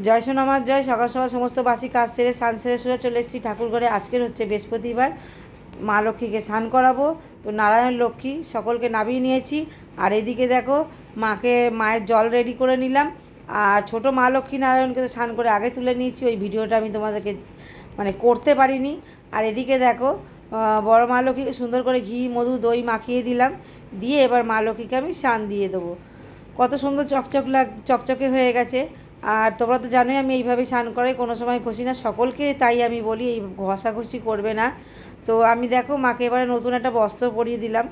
জয় সোনামার জয়। সকাল সকাল সমস্ত বাসি কাজ সেরে স্নান সেরে শুয়ে চলে এসেছি ঠাকুর ঘরে। আজকের হচ্ছে বৃহস্পতিবার, মা লক্ষ্মীকে স্নান করাবো। তো নারায়ণ লক্ষ্মী সকলকে নামিয়ে নিয়েছি। আর এদিকে দেখো মায়ের জল রেডি করে নিলাম। আর ছোটো মা লক্ষ্মী নারায়ণকে তো স্নান করে আগে তুলে নিয়েছি, ওই ভিডিওটা আমি তোমাদেরকে করতে পারিনি। আর এদিকে দেখো বড় মা লক্ষ্মীকে সুন্দর করে ঘি মধু দই মাখিয়ে দিলাম, দিয়ে এবার মা লক্ষ্মীকে আমি স্নান দিয়ে দেবো। কত সুন্দর চকচকে হয়ে গেছে। আর তোমরা তো জানোই আমি এইভাবেই স্নান করাই, কোনো সময় ঘষি না, সকলকে তাই আমি বলি এই ঘষাঘষি করবে না। তো আমি দেখো মাকে এবারে নতুন একটা বস্ত্র পরিয়ে দিলাম।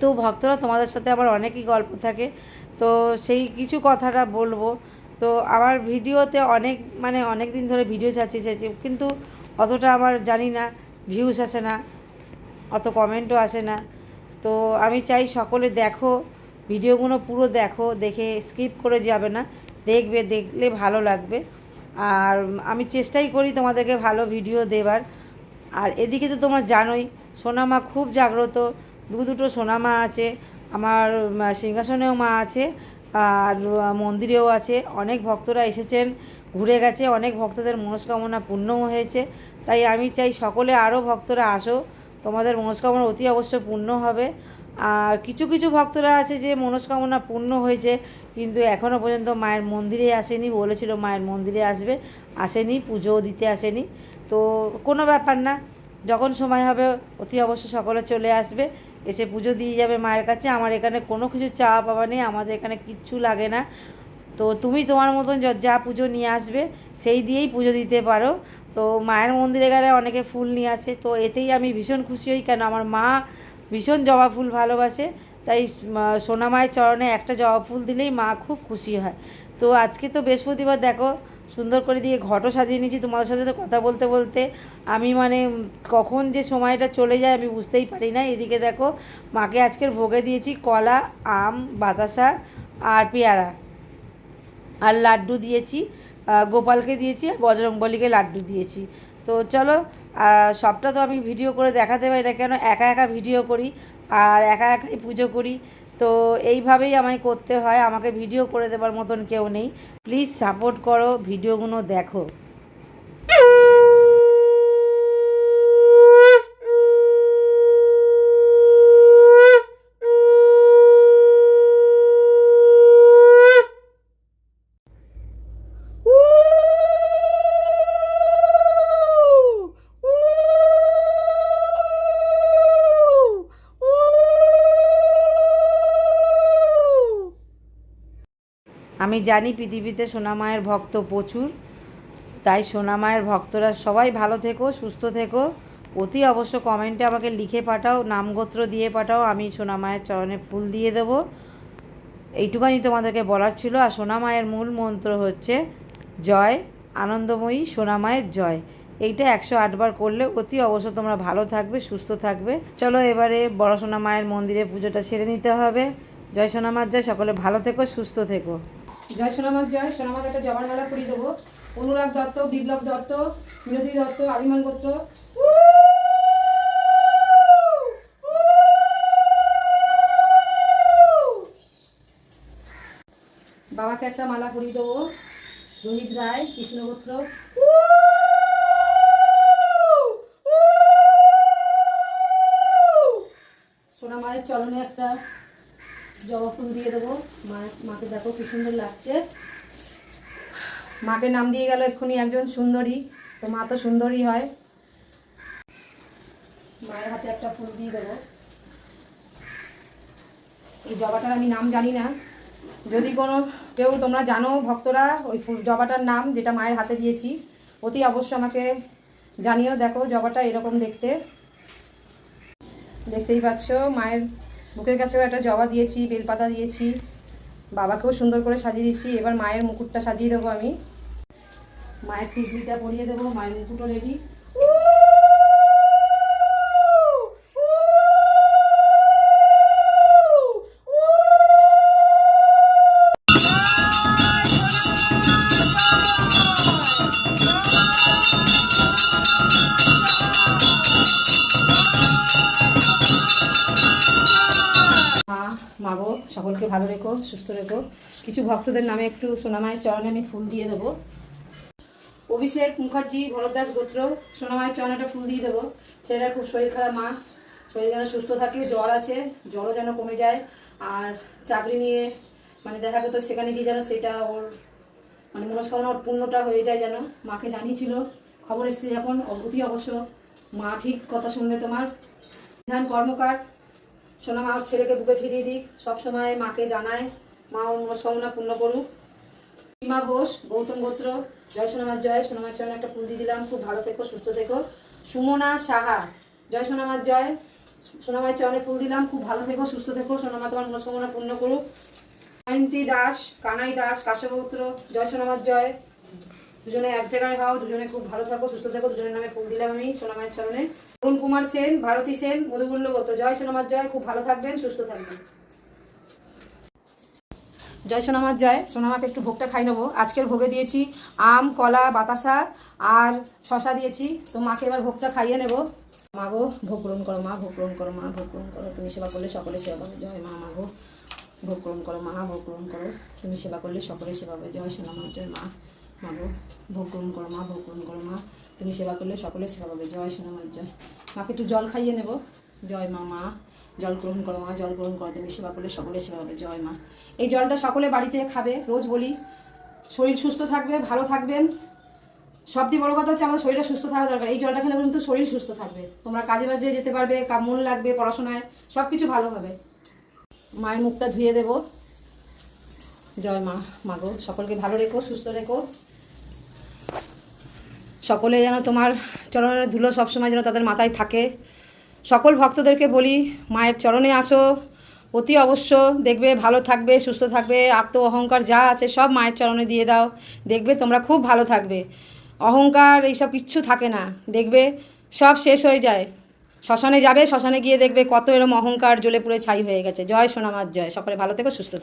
তো ভক্তরা তোমাদের সাথে আমার অনেকই গল্প থাকে, তো সেই কিছু কথাটা বলবো। তো আমার ভিডিওতে অনেক দিন ধরে ভিডিও চাচ্ছি কিন্তু অতটা আমার জানি না, ভিউজ আসে না, অত কমেন্টও আসে না। তো আমি চাই সকলে দেখো, ভিডিওগুলো পুরো দেখো, দেখে স্কিপ করে যাবে না, দেখলে ভালো লাগবে। আর আমি চেষ্টাই করি তোমাদেরকে ভালো ভিডিও দেবার। আর এদিকে তো তোমরা জানোই সোনামা খুব জাগ্রত, দুটো সোনামা আছে আমার, সিংহাসনেও মা আছে আর মন্দিরেও আছে। অনেক ভক্তরা এসেছেন, ঘুরে গেছে, অনেক ভক্তদের মনস্কামনা পূর্ণও হয়েছে। তাই আমি চাই সকলে আরও ভক্তরা আসো, তোমাদের মনস্কামনা অতি অবশ্য পূর্ণ হবে। আর কিছু কিছু ভক্তরা আছে যে মনস্কামনা পূর্ণ হয়েছে কিন্তু এখনও পর্যন্ত মায়ের মন্দিরে আসেনি, বলেছিল মায়ের মন্দিরে আসবে, আসেনি, পুজোও দিতে আসেনি। তো কোনো ব্যাপার না, যখন সময় হবে অতি অবশ্য সকলে চলে আসবে, এসে পুজো দিয়ে যাবে মায়ের কাছে। আমার এখানে কোনো কিছু চাওয়া পাওয়া নেই, আমাদের এখানে কিচ্ছু লাগে না। তো তুমি তোমার মতন যা পুজো নিয়ে আসবে সেই দিয়েই পুজো দিতে পারো। তো মায়ের মন্দিরে গেলে অনেকে ফুল নিয়ে আসে, তো এতেই আমি ভীষণ খুশি হই, কেন আমার মা ভীষণ জবা ফুল ভালোবাসে। তাই সোনা মায়ের চরণে একটা জবা ফুল দিলেই মা খুব খুশি হয়। তো আজকে তো বৃহস্পতিবার, দেখো সুন্দর করে দিয়ে ঘটও সাজিয়ে নিয়েছি। তোমাদের সাথে তো কথা বলতে বলতে আমি কখন যে সময়টা চলে যায় আমি বুঝতেই পারি না। এদিকে দেখো মাকে আজকের ভোগে দিয়েছি কলা, আম, বাতাসা আর পেয়ারা, আর লাড্ডু দিয়েছি, গোপালকে দিয়েছি, আর বজরংবলীকে লাড্ডু দিয়েছি। তো চলো, সবটা তো আমি ভিডিও করে দেখাতে পারি না, কেন একা একা ভিডিও করি আর একা একাই পুজো করি। তো এইভাবেই আমায় করতে হয়, আমাকে ভিডিও করে দেবার মতন কেউ নেই। প্লিজ সাপোর্ট করো, ভিডিওগুলো দেখো। আমি জানি পৃথিবীতে সোনামায়ের ভক্ত প্রচুর, তাই সোনামায়ের ভক্তরা সবাই ভালো থেকো, সুস্থ থেকো। অতি অবশ্য কমেন্টে আমাকে লিখে পাঠাও, নামগোত্র দিয়ে পাঠাও, আমি সোনামায়ের চরণে ফুল দিয়ে দেবো। এইটুকানি তোমাদেরকে বলার ছিল। আর সোনামায়ের মূল মন্ত্র হচ্ছে জয় আনন্দময়ী সোনামায়ের জয়। এইটা 108 বার করলে অতি অবশ্য তোমরা ভালো থাকবে, সুস্থ থাকবে। চলো এবারে বড় সোনামায়ের মন্দিরে পুজোটা সেরে নিতে হবে। জয় সোনামার জয়, সকলে ভালো থেকো, সুস্থ থেকো। জয় সোনামার জয়। সোনামাকে একটা জবার মালা পরিয়ে দেবো। অনুরাগ দত্ত, বিপ্লব দত্ত, মিনতি দত্ত, আলিমান গোত্র। বাবাকে একটা মালা পরিয়ে দেবো। রোহিত রায়, কৃষ্ণগোত্র। সোনা মায়ের চরণে একটা জবা ফুল দিয়ে দেবো। মাকে দেখো কি সুন্দর লাগছে। মাকে নাম দিয়ে গেল এক্ষুনি একজন সুন্দরী, তো মা তো সুন্দরী হয়। মায়ের হাতে একটা ফুল দিয়ে দেবো। এই জবাটার আমি নাম জানি না, যদি কেউ তোমরা জানো ভক্তরা ওই জবাটার নাম যেটা মায়ের হাতে দিয়েছি, অতি অবশ্য আমাকে জানিও। দেখো জবাটা এরকম দেখতে, দেখতেই পাচ্ছ। মায়ের বুকের কাছেও একটা জবা দিয়েছি, বেলপাতা দিয়েছি, বাবাকেও সুন্দর করে সাজিয়ে দিচ্ছি। এবার মায়ের মুকুটটা সাজিয়ে দেবো আমি। মায়ের টিকলিটা পরিয়ে দেবো, মায়ের মুকুটও রেডি। মাগো সকলকে ভালো রেখো, সুস্থ রেখো। কিছু ভক্তদের নামে একটু সোনামায়ের চরণে আমি ফুল দিয়ে দেবো। অভিষেক মুখার্জি, ভরতদাস গোত্র, সোনামায়ের চরণে একটা ফুল দিয়ে দেবো। ছেলেটার খুব শরীর খারাপ, মা শরীর যেন সুস্থ থাকে, জ্বর আছে, জ্বরও যেন কমে যায়। আর চাকরি নিয়ে মানে দেখা গেতো সেখানে গিয়ে যেন সেটা ওর মানে মনস্কামনা ওর পূর্ণটা হয়ে যায়, যেন মাকে জানিয়েছিল, খবর এসছে যখন অতি অবশ্য মা ঠিক কথা শুনবে তোমার। বিধান কর্মকার, সোনা মা ওর ছেলেকে বুকে ফিরিয়ে দিক, সবসময় মাকে জানায় মা ওর মনস্কামনা পূর্ণ করুক। সীমা ঘোষ, গৌতম গোত্র, জয় সোনামার জয়, সোনামার চরণে একটা ফুল দিয়ে দিলাম, খুব ভালো থেকো, সুস্থ থেকো। সুমনা সাহা, জয় সোনামার জয়, সোনামার চরণে ফুল দিলাম, খুব ভালো থেকো, সুস্থ থেকো, সোনামা তোমার মনস্কামনা পূর্ণ করুক। জয়ন্তী দাস, কানাই দাস, কাশ্যপপুত্র, জয় সোনামার জয়, দুজনে এক জায়গায় হও, দুজনে খুব ভালো থাকো, সুস্থ থাকো, দুজনের নামে ফুল দিলাম আমি সোনামায়ের চরণে। অরুণ কুমার সেন, ভারতী সেন, মধুমূল্য গোত্র, জয় সোনামার জয়, খুব ভালো থাকবেন, সুস্থ থাকবেন। জয় সোনামার জয়, সোনামাকে একটু ভোগটা খাই নেবো। আজকের ভোগে দিয়েছি আম, কলা, বাতাসা আর শশা দিয়েছি, তো মাকে এবার ভোগটা খাইয়ে নেবো। মা গো, ভোগ গ্রহণ করো মা, ভোগ গ্রহণ করো মা, ভোগ গ্রহণ করো, তুমি সেবা করলে সকলে সেবা পাবে, জয় মা। মা গো, ভোগ গ্রহণ করো মা, ভোগ গ্রহণ করো, তুমি সেবা করলে সকলে সেবা পাবে, জয় সোনামার জয়। মা, মা গো, ভোগ গ্রহণ করো মা, ভোগ গ্রহণ করো মা, তুমি সেবা করলে সকলে সেবা পাবে, জয় সোনামার জয়। মাকে একটু জল খাইয়ে নেব, জয় মা। মা, জল গ্রহণ করো মা, জল গ্রহণ করো, তুমি সেবা করলে সকলে সেবা পাবে, জয় মা। এই জলটা সকলে বাড়িতে খাবে, রোজ বলি, শরীর সুস্থ থাকবে, ভালো থাকবেন। সবথেকে বড় কথা হচ্ছে আমাদের শরীরটা সুস্থ থাকা দরকার। এই জলটা খেলে কিন্তু শরীর সুস্থ থাকবে, তোমরা কাজে বাজে যেতে পারবে, মন লাগবে, পড়াশোনায় সব কিছু ভালো হবে। মায়ের মুখটা ধুয়ে দেব, জয় মা। মা গো, সকলকে ভালো রেখো, সুস্থ রেখো, সকলে যেন তোমার চরণের ধুলো সবসময় যেন তাদের মাথায় থাকে। সকল ভক্তদেরকে বলি, মায়ের চরণে আসো, অতি অবশ্য দেখবে ভালো থাকবে, সুস্থ থাকবে, আত্ম অহংকার যা আছে সব মায়ের চরণে দিয়ে দাও, দেখবে তোমরা খুব ভালো থাকবে। অহংকার এইসব কিচ্ছু থাকে না, দেখবে সব শেষ হয়ে যায়। শ্মশানে যাবে, শ্মশানে গিয়ে দেখবে কত এরকম অহংকার জ্বলে পুড়ে ছাই হয়ে গেছে। জয় সোনামার জয়, সকলে ভালো থেকো, সুস্থ থেকো।